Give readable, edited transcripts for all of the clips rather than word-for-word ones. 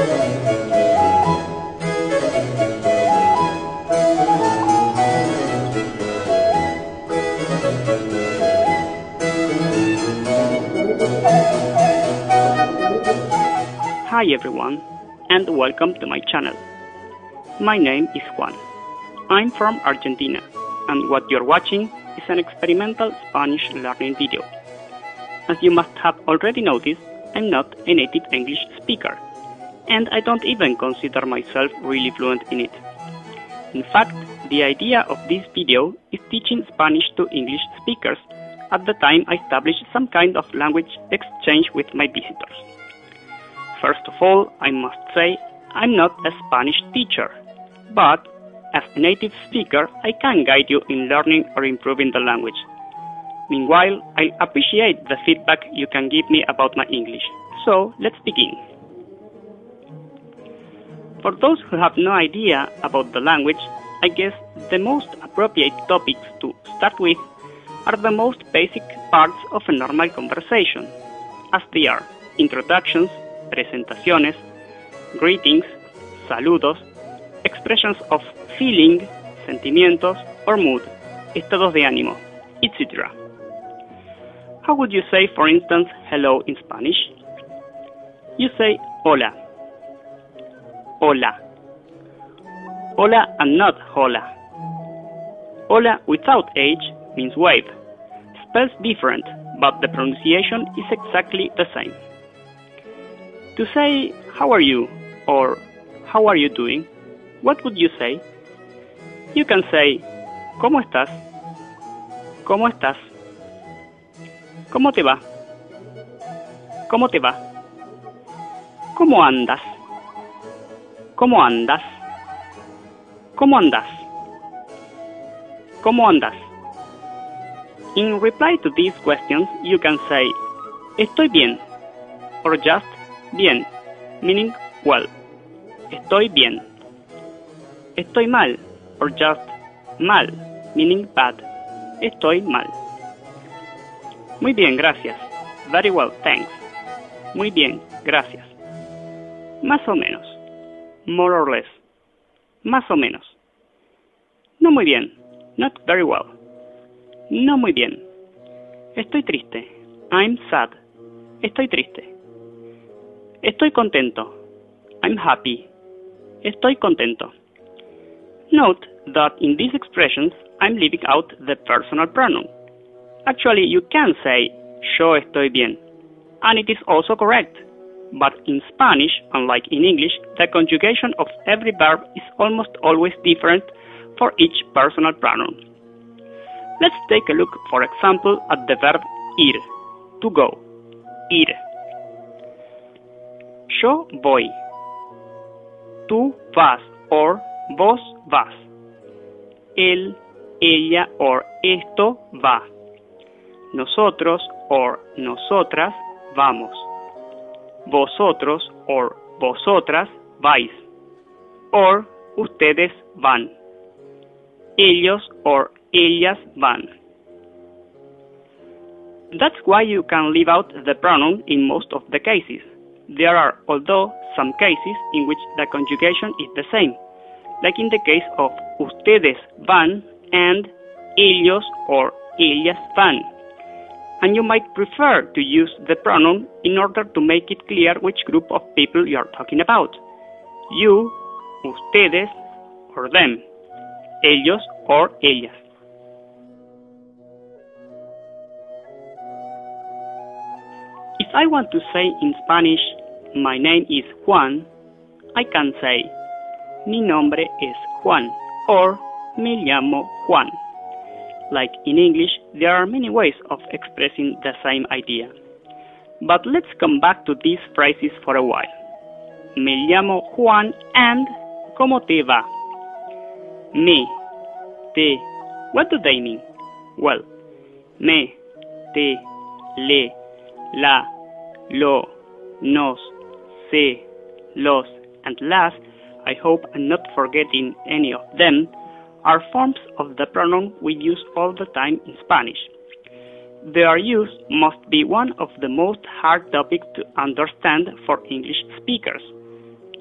Hi everyone, and welcome to my channel. My name is Juan. I'm from Argentina, and what you're watching is an experimental Spanish learning video. As you must have already noticed, I'm not a native English speaker, and I don't even consider myself really fluent in it. In fact, the idea of this video is teaching Spanish to English speakers at the time I established some kind of language exchange with my visitors. First of all, I must say I'm not a Spanish teacher, but as a native speaker, I can guide you in learning or improving the language. Meanwhile, I appreciate the feedback you can give me about my English. So, let's begin. For those who have no idea about the language, I guess the most appropriate topics to start with are the most basic parts of a normal conversation, as they are introductions, presentaciones, greetings, saludos, expressions of feeling, sentimientos, or mood, estados de ánimo, etc. How would you say, for instance, hello in Spanish? You say hola. Hola. Hola and not hola. Hola without H means wave. Spells different, but the pronunciation is exactly the same. To say, how are you, or how are you doing, what would you say? You can say, ¿cómo estás? ¿Cómo estás? ¿Cómo te va? ¿Cómo te va? ¿Cómo andas? ¿Cómo andas? ¿Cómo andas? ¿Cómo andas? In reply to these questions, you can say, estoy bien, or just bien, meaning well. Estoy bien. Estoy mal, or just mal, meaning bad. Estoy mal. Muy bien, gracias. Very well, thanks. Muy bien, gracias. Más o menos. More or less. Más o menos. No muy bien. Not very well. No muy bien. Estoy triste. I'm sad. Estoy triste. Estoy contento. I'm happy. Estoy contento. Note that in these expressions, I'm leaving out the personal pronoun. Actually, you can say, yo estoy bien, and it is also correct. But in Spanish, unlike in English, the conjugation of every verb is almost always different for each personal pronoun. Let's take a look, for example, at the verb ir, to go. Ir. Yo voy. Tú vas, or vos vas. Él, ella, or esto va. Nosotros, or nosotras, vamos. Vosotros, or vosotras, vais. Or ustedes van. Ellos, or ellas van. That's why you can leave out the pronoun in most of the cases. There are, although, some cases in which the conjugation is the same, like in the case of ustedes van and ellos or ellas van. And you might prefer to use the pronoun in order to make it clear which group of people you are talking about. You, ustedes, or them. Ellos or ellas. If I want to say in Spanish, my name is Juan, I can say, mi nombre es Juan, or me llamo Juan. Like in English, there are many ways of expressing the same idea. But let's come back to these phrases for a while. Me llamo Juan and ¿cómo te va? Me, te, what do they mean? Well, me, te, le, la, lo, nos, se, los, and las, I hope I'm not forgetting any of them, are forms of the pronoun we use all the time in Spanish. Their use must be one of the most hard topics to understand for English speakers.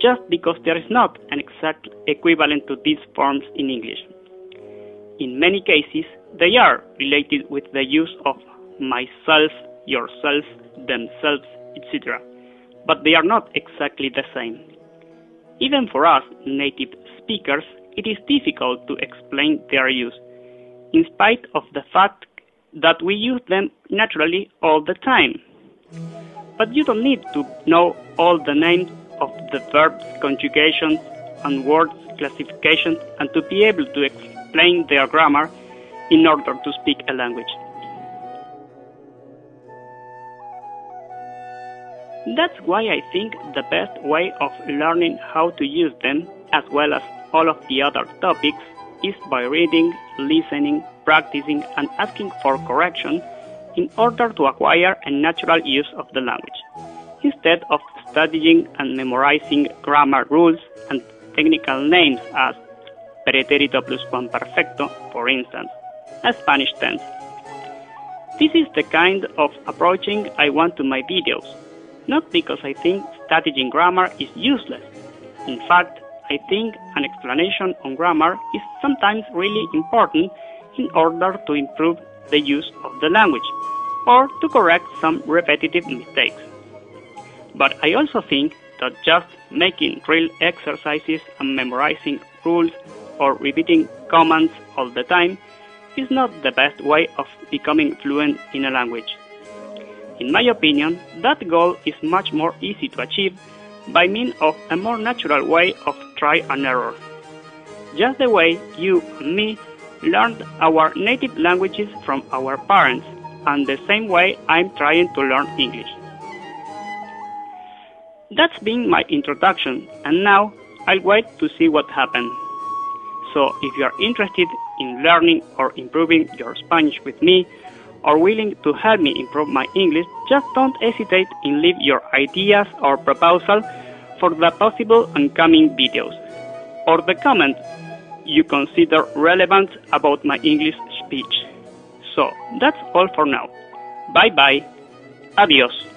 just because there is not an exact equivalent to these forms in English. In many cases, they are related with the use of myself, yourself, themselves, etc., but they are not exactly the same. Even for us native speakers, it is difficult to explain their use, in spite of the fact that we use them naturally all the time. But you don't need to know all the names of the verbs, conjugations, and words classifications and to be able to explain their grammar in order to speak a language. That's why I think the best way of learning how to use them, as well as all of the other topics, is by reading, listening, practicing, and asking for correction in order to acquire a natural use of the language, instead of studying and memorizing grammar rules and technical names as pretérito pluscuamperfecto, for instance, a Spanish tense. This is the kind of approaching I want to my videos, not because I think studying grammar is useless. In fact, I think an explanation on grammar is sometimes really important in order to improve the use of the language, or to correct some repetitive mistakes. But I also think that just making drill exercises and memorizing rules or repeating commands all the time is not the best way of becoming fluent in a language. In my opinion, that goal is much more easy to achieve by means of a more natural way of try and error. Just the way you and me learned our native languages from our parents, and the same way I'm trying to learn English. That's been my introduction, and now I'll wait to see what happens. So if you are interested in learning or improving your Spanish with me, or willing to help me improve my English, just don't hesitate in leave your ideas or proposal for the possible oncoming videos, or the comment you consider relevant about my English speech. So that's all for now. Bye bye. Adios.